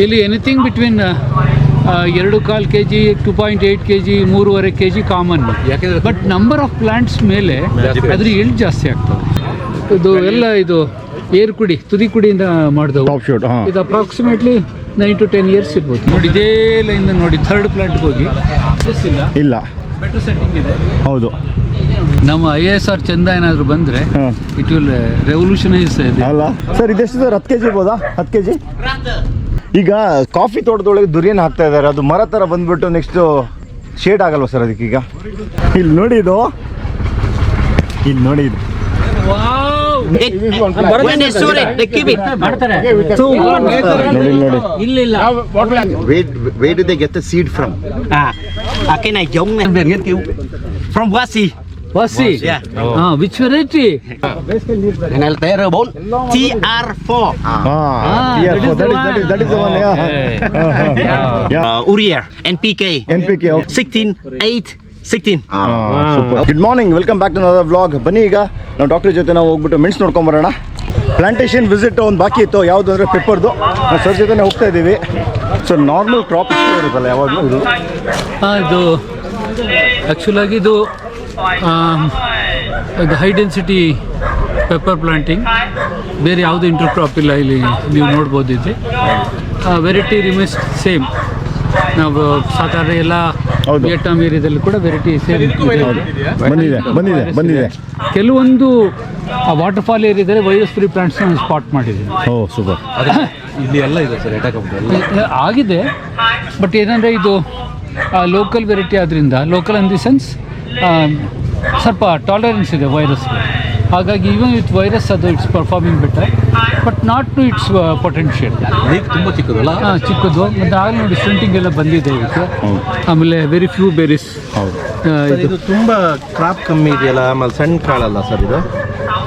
ಇಲ್ಲಿ anything between 2.25 kg 2.8 kg 3.5 kg common. But number of plants ಮೇಲೆ ಅದ್ರ yield ಜಾಸ್ತಿ ಆಗ್ತದೆ. ಇದು ಎಲ್ಲ ಇದು ಏರ್ ಕುಡಿ ತುದಿ ಕುಡಿಯಿಂದ ಮಾಡಿದವು. ಇದು ಅಪ್ರಾಕ್ಸಿಮೇಟ್ಲಿ 9 to 10 years ಇರ್ಬೋದು. ನೋಡಿ ಇದೇ ಲೈನ್ ನೋಡಿ ಥರ್ಡ್ ಪ್ಲಾಂಟ್ಗೆ ಹೋಗಿ ಇಲ್ಲ ಬೆಟರ್ ಸೆಟ್ಟಿಂಗ್ ಇದೆ. ಹೌದು, ನಮ್ಮ ISR ಚಂದ ಏನಾದರೂ ಬಂದರೆ ಇಟ್ ವಿಲ್ ರೆವಲ್ಯೂಷನೈಸ್ ಇದೆ ಅಲ್ಲ ಸರ್. ಇದೆಷ್ಟು ಸರ್? 10 kg ಇರ್ಬೋದಾ? 10 kg. ಈಗ ಕಾಫಿ ತೋಟದೊಳಗೆ ದುರಿಯನ್ ಹಾಕ್ತಾ ಇದ್ದಾರೆ, ಅದು ಮರ ಥರ ಬಂದ್ಬಿಟ್ಟು ನೆಕ್ಸ್ಟ್ ಶೇಡ್ ಆಗಲ್ವ ಸರ್ ಅದಕ್ಕೆ? ಈಗ ಇಲ್ಲಿ ನೋಡಿ ಇದು, ಇಲ್ಲಿ ನೋಡಿ ಇದು Where do they get the seed from? Cái này giống về nghiên cứu from Wasi. Wasi? Yeah. Which variety? Cái này là TR4 TR4. that is the one. Urea NPK 16 8 16. Good morning, welcome back to another vlog. ಬನ್ನಿ ಈಗ ನಾವು doctor ಜೊತೆ ನಾವು ಹೋಗ್ಬಿಟ್ಟು ಮೆಣಸು ನೋಡ್ಕೊಂಬರೋಣ. Plantation visit ಒಂದು ಬಾಕಿ ಇತ್ತು, ಯಾವುದು ಅಂದರೆ ಪೆಪ್ಪರ್ದು. ನಾವು ಸರ್ ಜೊತೆ ಹೋಗ್ತಾ ಇದ್ದೀವಿ. ಸೊ ನಾರ್ಮಲ್ ಕ್ರಾಪ್ ಇರುತ್ತಲ್ಲ ಯಾವಾಗಲೂ ಇದು ಆ್ಯಕ್ಚುಲಾಗಿ ಇದು ಹೈ ಡೆನ್ಸಿಟಿ ಪೆಪ್ಪರ್ ಪ್ಲಾಂಟಿಂಗ್, ಬೇರೆ ಯಾವುದೇ ಇಂಟರ್ ಕ್ರಾಪ್ ಇಲ್ಲ. ಇಲ್ಲಿ ನೀವು ನೋಡ್ಬೋದು ಇದೆ ವೆರೈಟಿ ರಿಮೇನ್ಸ್ ಸೇಮ್. ನಾವು ಸಾಧಾರಣ ಎಲ್ಲ ವಿಯಟ್ನಾಂ ಏರಿಯಾದಲ್ಲಿ ಕೂಡ ವೆರೈಟಿ ಸೇಮ್ ಬಂದಿದೆ. ಕೆಲವೊಂದು ವಾಟರ್ ಫಾಲ್ ಏರಿಯಾದಲ್ಲಿ ವೈರಸ್ ಫ್ರೀ ಪ್ಲಾಂಟ್ಸ್ನ ಸ್ಪಾಟ್ ಮಾಡಿದ್ದೀವಿ. ಸೂಪರ್. ಇಲ್ಲಿ ಎಲ್ಲ ಇದೆ ಸರ್, ಆಗಿದೆ. ಬಟ್ ಏನಂದರೆ ಇದು ಲೋಕಲ್ ವೆರೈಟಿ ಆದ್ದರಿಂದ, ಲೋಕಲ್ ಇನ್ ದಿ ಸೆನ್ಸ್ ಸ್ವಲ್ಪ ಟಾಲರೆನ್ಸ್ ಇದೆ ವೈರಸ್ಗೆ. ಹಾಗಾಗಿ ಈವನ್ ವಿತ್ ವೈರಸ್ ಅದು it's performing better, but not to its potential. ತುಂಬ ಚಿಕ್ಕದಲ್ಲ? ಚಿಕ್ಕದು. ಮತ್ತು ಆಗ ನೋಡಿ ಸ್ಟಂಟಿಂಗ್ ಎಲ್ಲ ಬಂದಿದೆ ಇದಕ್ಕೆ. ಆಮೇಲೆ ವೆರಿ ಫ್ಯೂ ಬೆರೀಸ್. ಇದು ತುಂಬ ಕ್ರಾಪ್ ಕಮ್ಮಿ ಇದೆಯಲ್ಲ, ಆಮೇಲೆ ಸಣ್ಣ ಕಾಳಲ್ಲ ಸರ್ ಇದು?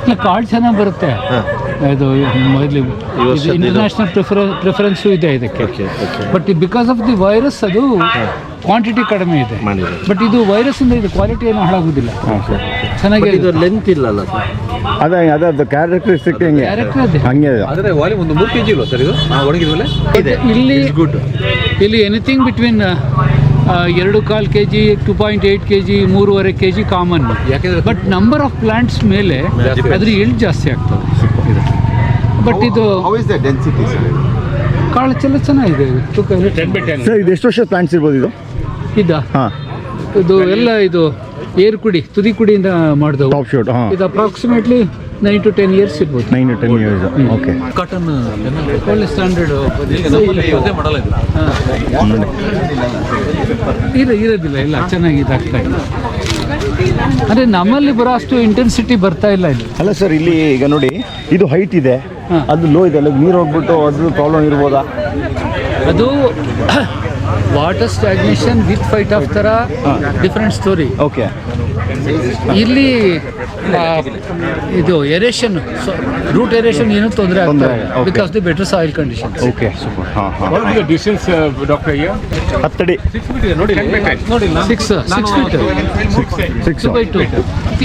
ಇಲ್ಲ, ಕಾಳು ಚೆನ್ನಾಗಿ ಬರುತ್ತೆ. ಇದು ಇಂಟರ್ನ್ಯಾಷನಲ್ ಪ್ರಿಫರೆನ್ಸು ಇದೆ ಇದಕ್ಕೆ. But because of the virus ಅದು ಕ್ವಾಂಟಿಟಿ ಕಡಿಮೆ ಇದೆ. ಬಟ್ ಇದು ವೈರಸ್ಸಿಂದ ಇದು ಕ್ವಾಲಿಟಿ ಏನು ಹಾಳಾಗೋದಿಲ್ಲ, ಚೆನ್ನಾಗಿ. ಇದು ಲೆಂತ್ ಇಲ್ಲಲ್ಲ ಸರ್? ಅದೇ ಕ್ಯಾರೆಕ್ಟರಿಸ್ಟಿಕ್ ಹಂಗೆ ಆದರೆ ವಾಲ್ಯೂಮ್ ಒಂದು 3 kg ಇಲ್ವಾ ಸರ್ ಇದು ಒಣಗಿದ್ಮೇಲೆ? ಇಲ್ಲಿ anything between 2.25 kg 2.8 kg 3.5 kg common. But number of plants ಮೇಲೆ ಅದ್ರ ಇಲ್ಡ್ ಜಾಸ್ತಿ ಆಗ್ತದೆ. ಬಟ್ ಇದು ಕಾಳು ಚೆನ್ನಾಗಿದೆ. ಸರ್ ಇದು ಎಷ್ಟು ವರ್ಷ ಪ್ಲಾಂಟ್ಸ್ ಇರ್ಬೋದು ಇದು? ಇದು ಎಲ್ಲ ಇದು ಏರ್ ಕುಡಿ ತುದಿ ಕುಡಿಯಿಂದ ಮಾಡಿದವು. ಇದು ಅಪ್ರಾಕ್ಸಿಮೇಟ್ಲಿ 9 to 10 years ಇರ್ಬೋದು. 9 to 10 years. ಓಕೆ. ಕಾಟನ್ ಒಳ್ಳೆ ಸ್ಟ್ಯಾಂಡರ್ಡ್ ಮಾಡಲ್ಲ ಇರೋದಿಲ್ಲ. ಎಲ್ಲ ಚೆನ್ನಾಗಿ ಇದಾಗ್ತಾ ಇದೆ. ಅಂದರೆ ನಮ್ಮಲ್ಲಿ ಬರೋ ಅಷ್ಟು ಇಂಟೆನ್ಸಿಟಿ ಬರ್ತಾ ಇಲ್ಲ ಇಲ್ಲಿ. ಅಲ್ಲ ಸರ್, ಇಲ್ಲಿ ಈಗ ನೋಡಿ ಇದು ಹೈಟ್ ಇದೆ, ಅದು ಲೋ ಇದೆ, ಅಲ್ಲಿ ನೀರು ಹೋಗ್ಬಿಟ್ಟು ಅದು ಪ್ರಾಬ್ಲಮ್ ಇರ್ಬೋದಾ? ಅದು water stagnation with fight of ಥರ ಡಿಫ್ರೆಂಟ್ ಸ್ಟೋರಿ. ಓಕೆ. ಇಲ್ಲಿ ಇದು ಎರೇಷನ್, ರೂಟ್ ಎರೇಷನ್ ಏನೂ ತೊಂದರೆ ಆಗ್ತದೆ because the better soil condition. Okay, super. Distance doctor 10 ಅಡಿ ನೋಡಿ 6 by 2.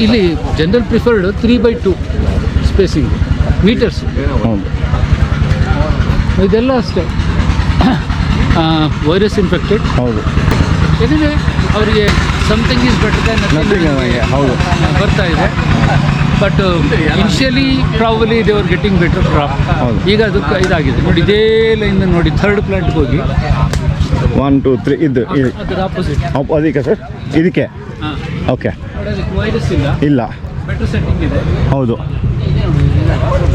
ಇಲ್ಲಿ general preferred 3 by 2 spacing metres. ಇದೆಲ್ಲ ಅಷ್ಟೇ ವೈರಸ್ ಇನ್ಫೆಕ್ಟೆಡ್. ಹೌದು. ಏನಿದೆ ಅವರಿಗೆ something is better than nothing ಬರ್ತಾ ಇದೆ. But initially probably they are getting better crop. ಈಗ ಅದಕ್ಕೆ ಇದಾಗಿದೆ ನೋಡಿ ಇದೇ ಲೈನ್ ನೋಡಿ ಥರ್ಡ್ ಪ್ಲಾಂಟ್ಗೆ ಹೋಗಿ 1 2 3 ಇದು ಅದರ ಆಪೋಸಿಟ್ ಅದಕ್ಕೆ ಸರ್ ಇದಕ್ಕೆ. ಓಕೆ. ವೈರಸ್ ಇಲ್ಲ, ಬೆಟರ್ ಸೆಟ್ಟಿಂಗ್ ಇದೆ. ಹೌದು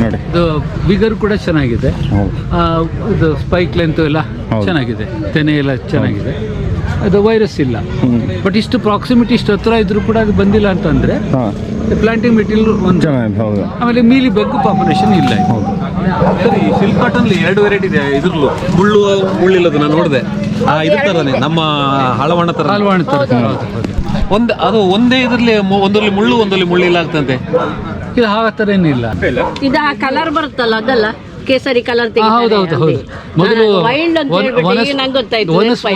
ನೋಡಿ. ಇದು ಬಿಗರ್ ಕೂಡ ಚೆನ್ನಾಗಿದೆ. ಇದು ಸ್ಪೈಕ್ ಲೆಂತ್ ಎಲ್ಲ ಚೆನ್ನಾಗಿದೆ, ತೆನೆ ಎಲ್ಲ ಚೆನ್ನಾಗಿದೆ. ಅದು ವೈರಸ್ ಇಲ್ಲ. ಬಟ್ ಇಷ್ಟು ಪ್ರಾಕ್ಸಿಮಿಟಿ ಇಷ್ಟು ಹತ್ರ ಇದ್ರೂ ಕೂಡ ಅದು ಬಂದಿಲ್ಲ ಅಂತಂದರೆ ಪ್ಲಾಂಟಿಂಗ್ ಮೆಟೀರಿಯಲ್ ಒಂದು ಚೆನ್ನಾಗಿದೆ. ಹೌದು. ಆಮೇಲೆ ಮೀಲಿ ಬೆಕ್ಕು ಪಾಪ್ಯುಲೇಷನ್ ಇಲ್ಲ. ಹೌದು ಸರ್. ಈ ಸಿಲ್ಕ್ ಕಾಟನ್ಲಿ 2 ವೆರೈಟಿ ಇದೆ. ಇದ್ರಲ್ಲೂ ಮುಳ್ಳಿಲ್ಲದು ನಾನು ನೋಡಿದೆ. ಇದ್ರ ಥರನೇ ನಮ್ಮ ಹಳವಣ್ಣ ಥರ ಅದು ಒಂದೇ ಇದರಲ್ಲಿ ಒಂದರಲ್ಲಿ ಮುಳ್ಳು ಒಂದರಲ್ಲಿ ಮುಳ್ಳಿಲ್ಲ ಆಗ್ತಂತೆ. ಇದು ಆ ಥರ ಏನಿಲ್ಲ. ಇದು ಆ ಕಲರ್ ಬರುತ್ತಲ್ಲ ಅದಲ್ಲ, ಕೇಸರಿ ಕಲರ್. ಹೌದು. ಮೊದಲು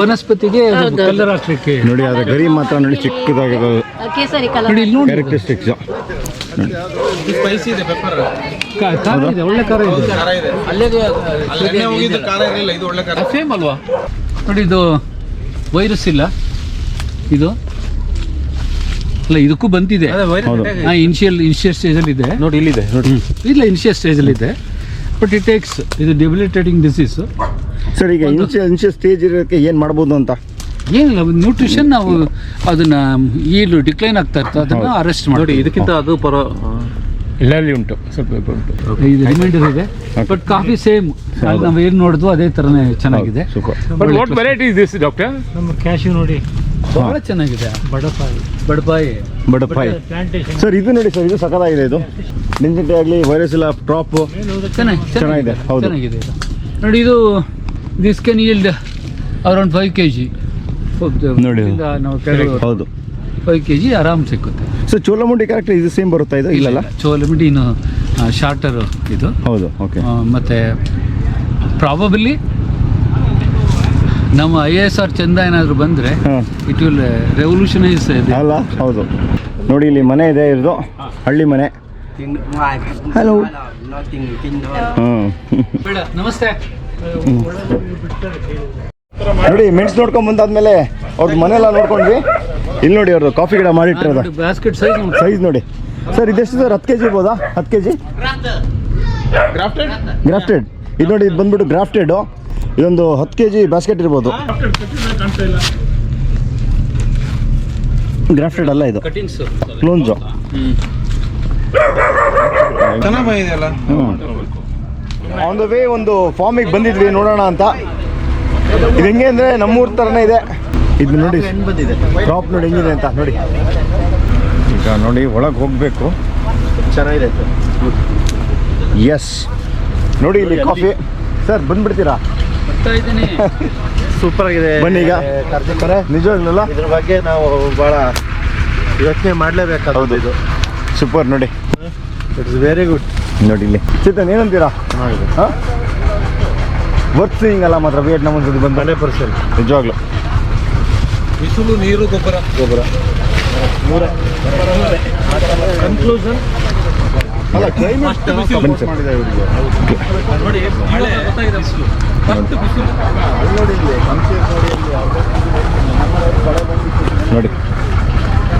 ವನಸ್ಪತಿಗೆ ಕಲರ್ ಹಾಕ್ಲಿಕ್ಕೆ ನೋಡಿ, ಅದು ಗರಿ ಮಾತ್ರ ನೋಡಿ ಚಿಕ್ಕದಾಗಿದೆ. ಕೇಸರಿ ಕಲರ್ ಕ್ಯಾರೆಕ್ಟರಿಸ್ಟಿಕ್ಸ್ ಸ್ಪೈಸಿ ಇದೆ ಪೆಪ್ಪರ್. ಖಾರ ಇದೆ, ಒಳ್ಳೆ ಖಾರ ಇದೆ. ಖಾರ ಇದೆ. ಅಲ್ಲೇ ಹೋಗಿದ್ದು ಖಾರ ಇರಲಿಲ್ಲ, ಇದು ಒಳ್ಳೆ ಖಾರ. ಸೇಮ್ ಅಲ್ವಾ? ನೋಡಿ, ಇದು ವೈರಸ್ ಇಲ್ಲ, ಇದು ಅಲ್ಲ, ಇದಕ್ಕೂ ಬಂದಿದೆ. ಇನಿಷಿಯಲ್ ಸ್ಟೇಜಲ್ಲಿ ಇದೆ ನೋಡಿ, ಇಲ್ಲಿದೆ ನೋಡಿ. ಇಲ್ಲ, ಇನಿಷಿಯಲ್ ಸ್ಟೇಜಲ್ಲಿ ಇದೆ, ಬಟ್ ಇಟ್ ಟೇಕ್ಸ್, ಇದು ಡೆಬಿಲಿಟೇಟಿಂಗ್ ಡಿಸೀಸು. ಸರ್, ಈಗ ಇನ್ಶಿಯಲ್ ಸ್ಟೇಜ್ ಇರೋಕ್ಕೆ ಏನು ಮಾಡ್ಬೋದು ಅಂತ? ಏನಿಲ್ಲ, ನ್ಯೂಟ್ರಿಷನ್ ನಾವು ಅದನ್ನ ಈಲು ಡಿಕ್ಲೈನ್ ಆಗ್ತಾ ಇರ್ತದೆ, ಅದನ್ನ ಅರೆಸ್ಟ್ ಮಾಡಿ. ನೋಡಿ, ಇದಕ್ಕಿಂತ ಅದು ಎಲ್ಲಲ್ಲಿ ಉಂಟು, ಸ್ವಲ್ಪ ಇದು ರಿಮೈಂಡರ್ ಇದೆ. ಬಟ್ ಕಾಫಿ ಸೇಮ್ ನಾವು ಏನು ನೋಡಿದ್ವು ಅದೇ ಥರನೇ ಚೆನ್ನಾಗಿದೆ. Super. What variety is this doctor? ನಮ್ಮ ಕ್ಯಾಶ್ಯೂ ನೋಡಿ, ಬಹಳ ಚೆನ್ನಾಗಿದೆ. ಬಡಪಾಯಿ ಸರ್, ಇದು ನೋಡಿ ಸರ್, ಇದು ಸಖತ್ತಾಗಿದೆ. ಇದು ಡೆನ್ಸಿಟಿ ಆಗಲಿ, ವೈರಸ್ ಇಲ್ಲ, ಡ್ರಾಪು ಚೆನ್ನಾಗಿದೆ. ಹೌದು, ಚೆನ್ನಾಗಿದೆ ಇದು. ನೋಡಿ, ಇದು this can yield around 5 kg. ನೋಡಿ. ನಾವು ಹೌದು, 5 kg ಆರಾಮ್ ಸಿಕ್ಕುತ್ತೆ. ಸೊ ಚೋಲಮುಂಡಿ ಕ್ಯಾರೆಕ್ಟರ್ ಇದು ಸೇಮ್ ಬರುತ್ತಾ? ಇದು ಇಲ್ಲಲ್ಲ, ಚೋಲಮುಂಡಿ ಇನ್ನು ಶಾರ್ಟರ್ ಇದು. ಹೌದು, ಓಕೆ. ಮತ್ತೆ ಪ್ರಾಬಬಲಿ ನಮ್ಮ ISR ಚಂದ ಏನಾದರೂ ಬಂದರೆ ಇಟ್ ವಿಲ್ ರೆವಲ್ಯೂಷನೈಸ್. ಅಲ್ಲ, ಹೌದು. ನೋಡಿ, ಇಲ್ಲಿ ಮನೆ ಇದೆ, ಇರೋದು ಹಳ್ಳಿ ಮನೆ. ಹಲೋ. ಬೇಡ, ನಮಸ್ತೆ. ನೋಡಿ, ಮೆಣಸು ನೋಡ್ಕೊಂಡ್ ಬಂದಾದ್ಮೇಲೆ ಅವ್ರದ್ದು ಮನೆಯೆಲ್ಲ ನೋಡ್ಕೊಂಡ್ವಿ. ಇಲ್ಲಿ ನೋಡಿ, ಅವ್ರದ್ದು ಕಾಫಿ ಗಿಡ ಮಾಡಿಟ್ಟಿರೋದು ಬ್ಯಾಸ್ಕೆಟ್ ಸೈಜ್ ನೋಡಿ. ಸರ್, ಇದೆಷ್ಟು ಸರ್? 10 kg ಇರ್ಬೋದಾ? 10 kg grafted. ಇದು ನೋಡಿ, ಇದು ಬಂದ್ಬಿಟ್ಟು ಗ್ರಾಫ್ಟೆಡು. ಇದೊಂದು 10 kg ಬ್ಯಾಸ್ಕೆಟ್ ಇರ್ಬೋದು. ಗ್ರಾಫ್ಟೆಡ್ ಅಲ್ಲ, ಇದು ಕಟಿಂಗ್ಸ್ ಕ್ಲೋನ್ಸು. ಚೆನ್ನಾಗಿ ಬಂದಿದೆಯಲ್ಲ. ಆನ್ ದ ವೇ ಒಂದು ಫಾರ್ಮಿಗೆ ಬಂದಿದ್ವಿ, ನೋಡೋಣ ಅಂತ. ಇದು ಹೆಂಗೆ ಅಂದರೆ ನಮ್ಮೂರ ಥರನೇ ಇದೆ. ಇದು ನೋಡಿ, ಕ್ರಾಪ್ ನೋಡಿ ಹೆಂಗಿದೆ ಅಂತ ನೋಡಿ. ಈಗ ನೋಡಿ, ಒಳಗೆ ಹೋಗಬೇಕು. ಚೆನ್ನಾಗಿದೆ. ಎಸ್, ನೋಡಿ ಇಲ್ಲಿ ಕಾಫಿ. ಸರ್, ಬಂದ್ಬಿಡ್ತೀರಾ? ಬರ್ತಾ ಇದ್ದೀನಿ. ಸೂಪರ್ ಆಗಿದೆ. ಬನ್ನಿ ಈಗ. ನಿಜವಾಗ್ಲಲ್ಲ, ಇದ್ರ ಬಗ್ಗೆ ನಾವು ಭಾಳ ಯೋಚನೆ ಮಾಡಲೇಬೇಕಾದ. ಹೌದು, ಇದು ಸೂಪರ್. ನೋಡಿ, ಇಟ್ಸ್ ವೆರಿ ಗುಡ್. ನೋಡಿ ಇಲ್ಲಿ. ಚೇತನ್, ಏನಂತೀರಾ? ಹಾಂ, ವರ್ತ್ ಸೀಯಿಂಗ್ ಅಲ್ಲ ಮಾತ್ರ ವಿಯೆಟ್ನಾಮ್ ಒಂದು ಬಂದು 100%. ನಿಜವಾಗ್ಲು. ಬಿಸಿಲು, ನೀರು, ಗೊಬ್ಬರ. ಕನ್ಕ್ಲೂಷನ್ ಅಲ್ಲ, ಕ್ಲೈಮೇಟ್ ಬನ್ನಿ ಸರ್. ನೋಡಿ, ಮಳೆ ಗೊತ್ತಾಗಿದೆ. ಬಿಸಿಲು, ಫಸ್ಟ್ ಬಿಸಿಲು. ನೋಡಿ,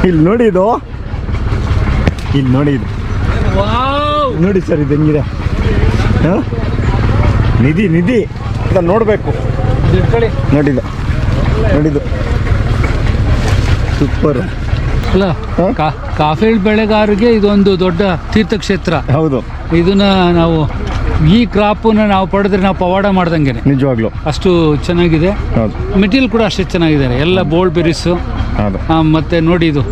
ಇಲ್ಲಿ ನೋಡಿ, ಇದು ಇಲ್ಲಿ ನೋಡಿ, ಇದು ನೋಡಿ ಸರ್, ಇದು ಹೆಂಗಿದೆ? ಹಾಂ, ನಿಧಿ ಅಂತ ನೋಡಬೇಕು. ನೋಡಿದ್ದು ಸೂಪರ್ ಅಲ್ಲ, ಕಾಫಿ ಬೆಳೆಗಾರರಿಗೆ ಇದೊಂದು ದೊಡ್ಡ ತೀರ್ಥಕ್ಷೇತ್ರ. ಹೌದು, ಇದನ್ನ ನಾವು ಈ ಕ್ರಾಪನ್ನ ನಾವು ಪಡೆದ್ರೆ ನಾವು ಪವಾಡ ಮಾಡ್ದಂಗೆ. ನಿಜವಾಗ್ಲು ಅಷ್ಟು ಚೆನ್ನಾಗಿದೆ. ಹೌದು, ಮೆಟೀರಿಯಲ್ ಕೂಡ ಅಷ್ಟೇ ಚೆನ್ನಾಗಿದೆ. ಎಲ್ಲ ಬೋಲ್ಡ್ ಬೆರೀಸು. ಹೌದು. ಮತ್ತೆ ನೋಡಿ, ಇದು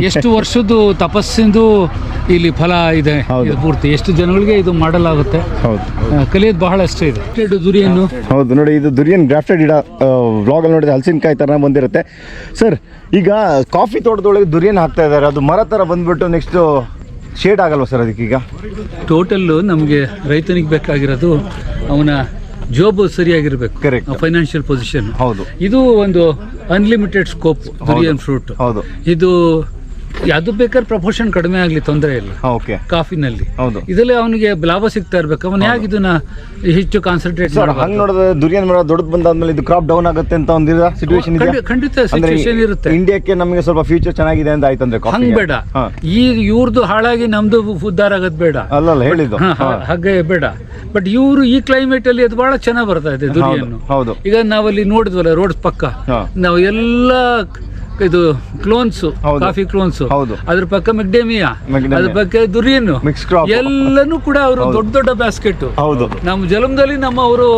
ಎಷ್ಟು ವರ್ಷದ್ದು ತಪಸ್ಸಿಂದು ಇಲ್ಲಿ ಫಲ ಇದೆ. ಹೌದು. ಇದು ಪೂರ್ತಿ ಎಷ್ಟು ಜನಗಳಿಗೆ ಇದು ಮಾಡಲಾಗುತ್ತೆ. ಹೌದು, ಕಲಿಯೋದು ಬಹಳಷ್ಟು ಇದೆ. ದುರಿಯನ್ನು ಹೌದು. ನೋಡಿ, ಇದು ದುರಿಯನ್ ಗ್ರಾಫ್ಟೆಡ್ ಗಿಡ. ವ್ಲಾಗಲ್ಲಿ ನೋಡಿದ್ರೆ ಹಲಸಿನಕಾಯಿ ಥರ ಬಂದಿರುತ್ತೆ. ಸರ್, ಈಗ ಕಾಫಿ ತೋಟದೊಳಗೆ ದುರಿಯನ್ ಹಾಕ್ತಾ ಇದ್ದಾರೆ. ಅದು ಮರ ಥರ ಬಂದ್ಬಿಟ್ಟು ನೆಕ್ಸ್ಟ್ ಶೇಡ್ ಆಗಲ್ವಾ ಸರ್ ಅದಕ್ಕೀಗ? ಟೋಟಲ್ಲು ನಮಗೆ ರೈತನಿಗೆ ಬೇಕಾಗಿರೋದು ಅವನ ಜಾಬ್ ಸರಿಯಾಗಿರ್ಬೇಕು. Correct. Financial position. ಹೌದು. ಇದು ಒಂದು ಅನ್ಲಿಮಿಟೆಡ್ ಸ್ಕೋಪ್ ದುರಿಯನ್ ಫ್ರೂಟ್. ಹೌದು. ಇದು ಅದು ಬೇಕಾದ್ರೆ ಪ್ರಪೋರ್ಷನ್ ಕಡಿಮೆ ಆಗಲಿ, ತೊಂದರೆ ಇಲ್ಲ. ಓಕೆ. ಕಾಫಿನಲ್ಲಿ ಹೌದು. ಇದರಲ್ಲಿ ಅವನಿಗೆ ಲಾಭ ಸಿಗ್ತಾ ಇರ್ಬೇಕು. ಅವನು ಯಾಕೆ ಇದನ್ನ ಹೆಚ್ಚು ಕಾನ್ಸಂಟ್ರೇಟ್ ಸರ್, ಹಂಗೆ ನೋಡಿದ್ರೆ ದುರಿಯನ್ ಮರ ದೊಡ್ಡದು ಬಂದಾದ್ಮೇಲೆ ಇದು ಕ್ರಾಪ್ ಡೌನ್ ಆಗುತ್ತೆ ಅಂತ ಒಂದಿರ ಸಿಚುವೇಶನ್ ಇದೆ. ಖಂಡಿತ ಸಿಚುವೇಶನ್ ಇರುತ್ತೆ. ಇಂಡಿಯಾಕ್ಕೆ ನಮಗೆ ಸ್ವಲ್ಪ ಫ್ಯೂಚರ್ ಚೆನ್ನಾಗಿದೆ ಅಂತ ಆಯ್ತು ಅಂದ್ರೆ ಹಂಗ್ ಬೇಡ. ಇವ್ರದ್ದು ಹಾಳಾಗಿ ನಮ್ದು ಉದ್ಧಾರ ಆಗೋದು ಬೇಡ. ಅಲ್ಲಲ್ಲ ಹೇಳಿದ್ದು. ಹಾಗೆ ಬೇಡ. ಬಟ್ ಇವರು ಈ ಕ್ಲೈಮೇಟ್ ಅಲ್ಲಿ ಅದು ಬಹಳ ಚೆನ್ನಾಗಿ ಬರ್ತಾ ಇದೆ ದುರಿಯನ್ನು. ಹೌದು. ಈಗ ನಾವಲ್ಲಿ ನೋಡಿದ್ವಲ್ಲ ರೋಡ್ ಪಕ್ಕ, ನಾವು ಎಲ್ಲ ಇದು ಕ್ಲೋನ್ಸ್, ಕಾಫಿ ಕ್ಲೋನ್ಸ್, ಅದ್ರ ಪಕ್ಕ ಮೆಕ್ಡೇಮಿಯಾ, ಅದ್ರ ಪಕ್ಕ ದುರಿಯನ್ನು, ಎಲ್ಲನೂ ಕೂಡ ಅವರು ದೊಡ್ಡ ದೊಡ್ಡ ಬ್ಯಾಸ್ಕೆಟ್. ಹೌದು. ನಮ್ಮ ಜಲಮದಲ್ಲಿ ನಮ್ಮ ಅವರು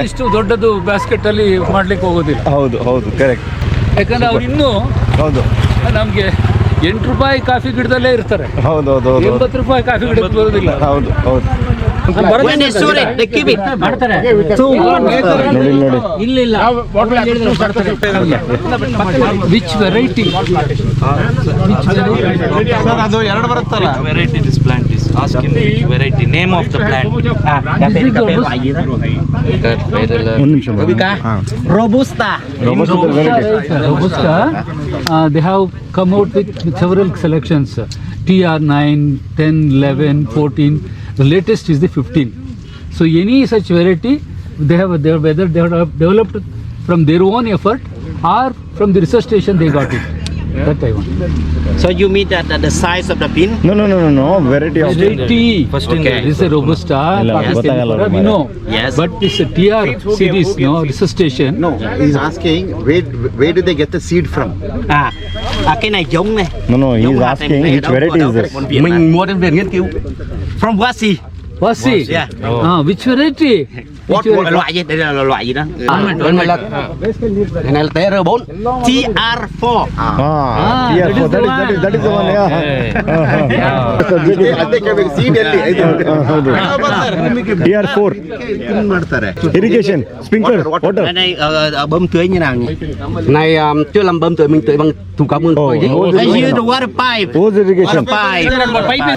ಇಷ್ಟು ದೊಡ್ಡದು ಬ್ಯಾಸ್ಕೆಟ್ ಅಲ್ಲಿ ಮಾಡ್ಲಿಕ್ಕೆ ಹೋಗೋದಿಲ್ಲ. ಹೌದು, ಹೌದು, ಕರೆಕ್ಟ್. ಯಾಕಂದ್ರೆ ಅವ್ರು ಇನ್ನೂ ಹೌದು ನಮ್ಗೆ 8 ರೂಪಾಯಿ ಕಾಫಿ ಗಿಡದಲ್ಲೇ ಇರ್ತಾರೆ. ಹೌದು, ಹೌದು, 80 ರೂಪಾಯಿ ಕಾಫಿ ಗಿಡಕ್ಕೆ ಬರೋದಿಲ್ಲ. ಹೌದು, ಹೌದು. ಮಾಡ್ತಾರೆ. ನೋಡಿ, ನೋಡಿ. ಇಲ್ಲ ವಿಚ್ ವೆರೈಟಿ? ಅದು ಎರಡು ಬರುತ್ತಲ್ಲ. Variety this plant is. Ask him which variety, name of the plant. ಒಂದು ನಿಮಿಷ Robusta. Robusta. They have come out with several selections. TR9, 10, 11, 14. The latest is the 15. So any such variety, whether they have developed from their own effort or from the research station they got it. That I want. So you mean that the size of the bean? No. Variety of Variety. Okay. This is a Robusta. ಇಲ್ಲ, ಗೊತ್ತಾಗಲ್ಲ Pakistani, we know. Yes. But this TR series, no, research station. No, he's asking where do they get the seed from? Cái này giống này. No, he's asking which variety is this? Mình mua đến viện nghiên cứu. From Wasi. Wasi. Yeah. Which variety? What loại gì? Đây là loại gì đó? Cái này là TR4. TR4. TR4, that is the one, yeah. seed ಹೌದು. TR4, ಮಾಡ್ತಾರೆ. irrigation, sprinkler, water. Cái này bơm tưới như nào nhỉ? Này chưa làm bơm tưới, mình tưới bằng thủ công Oh, hose Đây irrigation. the water pipe. Hose irrigation. Water pipe.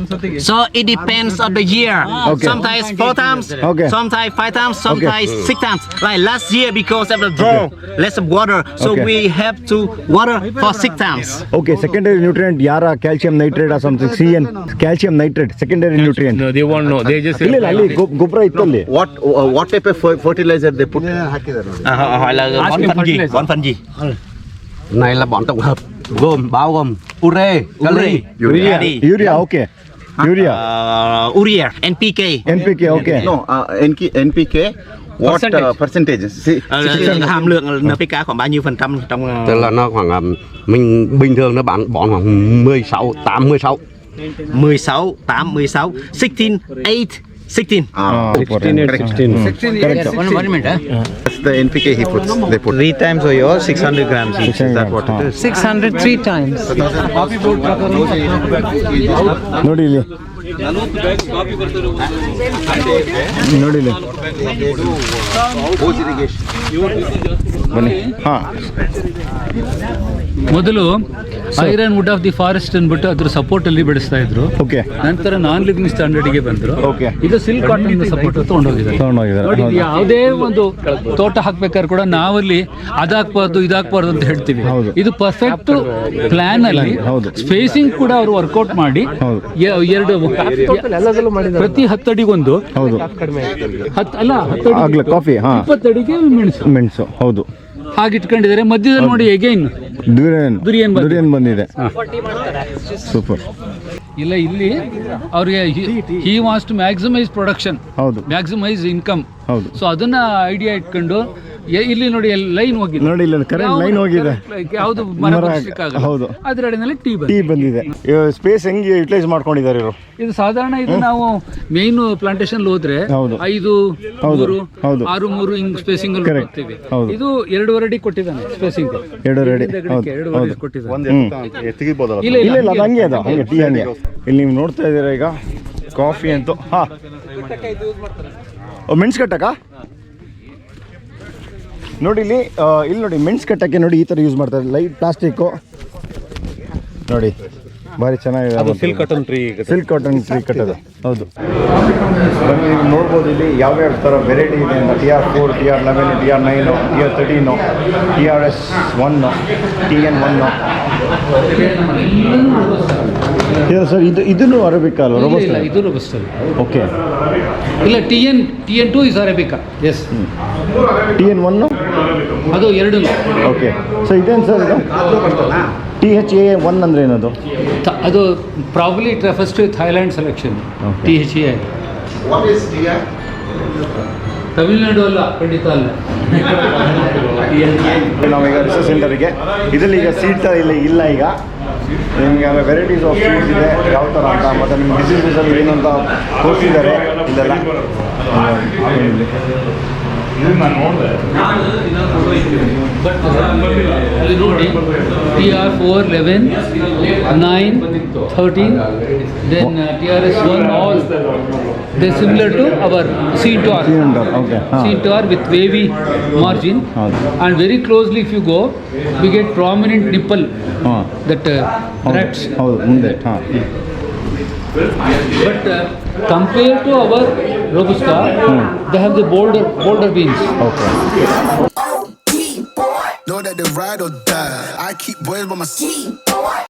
So it depends on the year. Okay. Sometimes 4 times. Okay. Sometimes 5 times. Sometimes 6 times. Like last year because of the draw, less of water, so Okay. we have to water for 6 times. Okay, secondary nutrient, Yara, calcium nitrate or something, CN, calcium nitrate, secondary nutrient. No, they won't know. They just say, ಇಲ್ಲ ಅಲ್ಲಿ ಗೊಬ್ಬರ ಇತ್ತಲ್ಲಿ. What type of fertilizer they put? Hỏi là bón phần gì? này là bón tổng hợp gồm bao gồm ure, kali, urea okay urea Urea, NPK. NPK okay. No, NPK. What percentage? See, Hàm lượng NPK khoảng bao nhiêu phần trăm trong? tức là nó khoảng mình bình thường nó bón khoảng 16, 8, 16. 16, 8, 16, 16, 8, 16. Correct. that's the NPK he puts. They put 3 times or yours 600 grams each. Is that what it is? 603 times. ನೋಡಿ ಇಲ್ಲಿ ನೋಡಿ ಇಲ್ಲಿ hose irrigation. ಬನ್ನಿ ಹಾಂ ಮೊದಲು iron wood of the forest ಅಂದ್ಬಿಟ್ಟು ಅದ್ರ support ಅಲ್ಲಿ ಬೆಳೆಸ್ತಾ ಇದ್ರು. ಓಕೆ ನಂತರ ನಾನ್ ಲಿವಿಂಗ್ ಸ್ಟ್ಯಾಂಡರ್ಡ್ಗೆ ಬಂದ್ರು. Okay. ಇದು ಸಿಲ್ಕ್ ಕಾಟನ್ ಸಪೋರ್ಟ್ ತಗೊಂಡೋಗಿದ್ದಾರೆ. ನೋಡಿ, ಹೌದು. ಯಾವುದೇ ಒಂದು ತೋಟ ಹಾಕ್ಬೇಕಾದ್ರೆ ಕೂಡ ನಾವಲ್ಲಿ ಅದಾಕ್ಬಾರ್ದು ಇದಾಕ್ಬಾರ್ದು ಅಂತ ಹೇಳ್ತೀವಿ. ಹೌದು. ಇದು ಪರ್ಫೆಕ್ಟ್ ಪ್ಲಾನ್ ಅಲ್ಲಿ ಹೌದು. ಸ್ಪೇಸಿಂಗ್ ಕೂಡ ಅವರು ವರ್ಕೌಟ್ ಮಾಡಿ ಹೌದು. ಎರಡು ಪ್ರತಿ 10 ಅಡಿಗೊಂದು ಹೌದು 10 ಆಗ್ಲ ಕಾಫಿ ಹಾಂ 20 ಅಡಿಗೆ ಮೆಣಸು ಹೌದು ಹಾಗೆ ಇಟ್ಕೊಂಡಿದ್ದಾರೆ. ಮಧ್ಯದಲ್ಲಿ ನೋಡಿ ಎಗೈನ್ ದುರಿಯನ್ ಬಂದಿದೆ ಸೂಪರ್. ಇಲ್ಲ ಇಲ್ಲಿ ಅವ್ರಿಗೆ he wants to maximise production, ಹೌದು ಮ್ಯಾಕ್ಸಿಮೈಸ್ ಇನ್ಕಮ್. ಹೌದು ಸೊ ಅದನ್ನ ಐಡಿಯಾ ಇಟ್ಕೊಂಡು ಇಲ್ಲಿ ನೋಡಿ ಲೈನ್ ಹೋಗಿದೆ. ನೋಡಿ ಇಲ್ಲ ಕರೆಂಟ್ ಲೈನ್ ಹೋಗಿದೆ. ಯಾವುದು ಮರ ಬೆಳೆಸ್ಲಿಕ್ಕಾಗಲ್ಲ. ಹೌದು. ಅದ್ರ ಅಡಿನಲ್ಲಿ ಟೀ ಬಂದಿದೆ. ಸ್ಪೇಸ್ ಹೆಂಗೆ ಯುಟಿಲೈಸ್ ಮಾಡ್ಕೊಂಡಿದ್ದಾರೆ ಇವರು. ಇದು ಸಾಧಾರಣ ಇದು ನಾವು ಮೇನ್ ಪ್ಲಾಂಟೇಶನ್ ಹೋದ್ರೆ ಹೌದು. 5, 3, ಹೌದು. 6, 3 ಹಿಂಗ್ ಸ್ಪೇಸಿಂಗ್ ಅಲ್ಲಿ Correct. ಕೊಡ್ತೀವಿ. ಹೌದು. ಇದು 2.5 ಅಡಿ ಕೊಟ್ಟಿದ್ದಾನೆ ಸ್ಪೇಸಿಂಗ್. 2.5 ಅಡಿ. ಹೌದು. 2.5 ಅಡಿ ಕೊಟ್ಟಿದ್ದಾನೆ. ಇಲ್ಲ ಅದು ಹಂಗೆ ಅದು ಹಂಗೆ ಟೀ ಹಂಗೆ. ಇಲ್ಲಿ ನೀವು ನೋಡ್ತಾ ಇದ್ದೀರಾ ಈಗ ಕಾಫಿ ಅಂತೂ ಹಾಂ ಮೆಣಸು ಕಟ್ಟಕ್ಕ ನೋಡಿ ಇಲ್ಲಿ ನೋಡಿ ಮೆಣಸು ಕಟ್ಟಕ್ಕೆ ನೋಡಿ ಈ ಥರ ಯೂಸ್ ಮಾಡ್ತಾರೆ. ಲೈಟ್ ಪ್ಲಾಸ್ಟಿಕ್ಕು ನೋಡಿ ಭಾರಿ ಚೆನ್ನಾಗಿದೆ. ಸಿಲ್ಕ್ ಕಾಟನ್ ಟ್ರೀ ಕಟ್ಟೋದು ಹೌದು. ಬನ್ನಿ ನೀವು ನೋಡ್ಬೋದು ಇಲ್ಲಿ ಯಾವ್ಯಾವ ಥರ ವೆರೈಟಿ ಇದೆ ಅಂತ. TR4, TR11, TR9, TR13, TRS1, TN1. Sir ಇದನ್ನು ಅರೇಬಿಕಾ ಅಲ್ವಾ? ಇಲ್ಲ, ಇದು ರೋಬಸ್ಟಾ. ಓಕೆ. ಇಲ್ಲ, TN2 is arabica. S. TN1 ಅದು 2. ಓಕೆ. ಸೊ ಇದೇನು ಸರ್ ಇದು THA1 ಅಂದರೆ ಏನದು? ಅದು probably it refers to Thailand selection. THA Tamil Nadu ಅಲ್ಲ, ಖಂಡಿತ ಅಲ್ಲ. ನಾವೀಗ ರಿಸರ್ಚ್ ಸೆಂಟರಿಗೆ ಇದರಲ್ಲಿ ಈಗ ಸೀಡ್ ಇಲ್ಲ ಈಗ ನಿಮಗೆ ವೆರೈಟೀಸ್ ಆಫ್ ಸೀಡ್ಸ್ ಇದೆ ಯಾವ ಥರ ಅಂತ, ಮತ್ತು ನಿಮ್ಮ ಡಿಸೀಸಲ್ಲಿ ಏನಂತ ತೋರಿಸಿದ್ದಾರೆ ಇಲ್ಲೆಲ್ಲ. ಅಲ್ಲಿ ನೋಡಿ TR4, 11, 9, 13, then TRS1, all they similar to our C/R. Okay. C/R with wavy margin, and very closely if you go, we get prominent nipple. That rats. ಹೌದು ಮುಂದೆ ಹಾಂ. But compared to our Robusta, they have the bolder beans. Okay. Know that they ride or die. I keep boys by my seat.